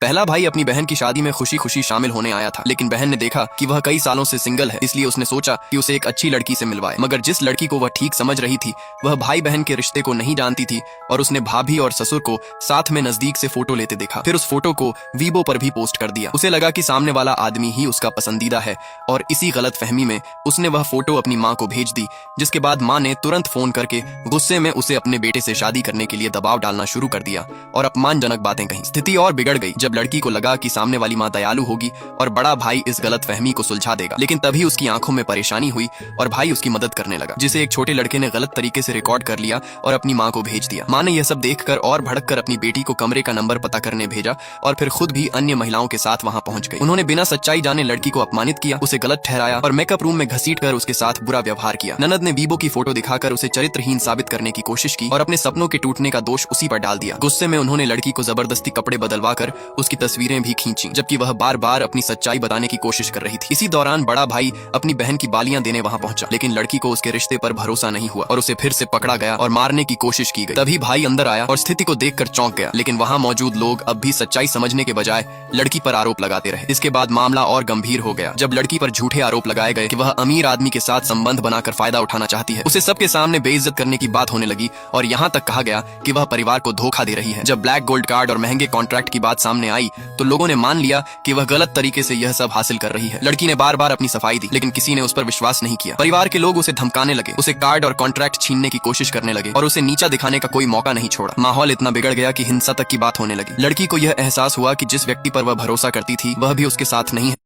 पहला भाई अपनी बहन की शादी में खुशी खुशी शामिल होने आया था, लेकिन बहन ने देखा कि वह कई सालों से सिंगल है, इसलिए उसने सोचा कि उसे एक अच्छी लड़की से मिलवाए। मगर जिस लड़की को वह ठीक समझ रही थी वह भाई बहन के रिश्ते को नहीं जानती थी और उसने भाभी और ससुर को साथ में नजदीक से फोटो लेते देखा। फिर उस फोटो को वीबो पर भी पोस्ट कर दिया। उसे लगा कि सामने वाला आदमी ही उसका पसंदीदा है और इसी गलत फहमी में उसने वह फोटो अपनी माँ को भेज दी, जिसके बाद माँ ने तुरंत फोन करके गुस्से में उसे अपने बेटे से शादी करने के लिए दबाव डालना शुरू कर दिया और अपमानजनक बातें कही। स्थिति और बिगड़ गई जब लड़की को लगा कि सामने वाली माँ दयालु होगी और बड़ा भाई इस गलत फहमी को सुलझा देगा, लेकिन तभी उसकी आंखों में परेशानी हुई और भाई उसकी मदद करने लगा, जिसे एक छोटे लड़के ने गलत तरीके से रिकॉर्ड कर लिया और अपनी माँ को भेज दिया। माँ ने यह सब देखकर और भड़क कर अपनी बेटी को कमरे का नंबर पता करने भेजा और फिर खुद भी अन्य महिलाओं के साथ वहां पहुंच गई। उन्होंने बिना सच्चाई जाने लड़की को अपमानित किया, उसे गलत ठहराया और मेकअप रूम में घसीट कर उसके साथ बुरा व्यवहार किया। ननद ने वीबो की फोटो दिखाकर उसे चरित्रहीन साबित करने की कोशिश की और अपने सपनों के टूटने का दोष उसी पर डाल दिया। गुस्से में उन्होंने लड़की को जबरदस्ती कपड़े बदलवा कर उसकी तस्वीरें भी खींची, जबकि वह बार बार अपनी सच्चाई बताने की कोशिश कर रही थी। इसी दौरान बड़ा भाई अपनी बहन की बालियां देने वहां पहुंचा, लेकिन लड़की को उसके रिश्ते पर भरोसा नहीं हुआ और उसे फिर से पकड़ा गया और मारने की कोशिश की गई। तभी भाई अंदर आया और स्थिति को देखकर चौंक गया, लेकिन वहां मौजूद लोग अब भी सच्चाई समझने के बजाय लड़की पर आरोप लगाते रहे। इसके बाद मामला और गंभीर हो गया जब लड़की पर झूठे आरोप लगाए गए कि वह अमीर आदमी के साथ संबंध बनाकर फायदा उठाना चाहती है। उसे सबके सामने बेइज्जत करने की बात होने लगी और यहाँ तक कहा गया कि वह परिवार को धोखा दे रही है। जब ब्लैक गोल्ड कार्ड और महंगे कॉन्ट्रैक्ट की बात सामने आई तो लोगों ने मान लिया कि वह गलत तरीके से यह सब हासिल कर रही है। लड़की ने बार बार अपनी सफाई दी, लेकिन किसी ने उस पर विश्वास नहीं किया। परिवार के लोग उसे धमकाने लगे, उसे कार्ड और कॉन्ट्रैक्ट छीनने की कोशिश करने लगे और उसे नीचा दिखाने का कोई मौका नहीं छोड़ा। माहौल इतना बिगड़ गया कि हिंसा तक की बात होने लगी। लड़की को यह एहसास हुआ कि जिस व्यक्ति पर वह भरोसा करती थी वह भी उसके साथ नहीं है।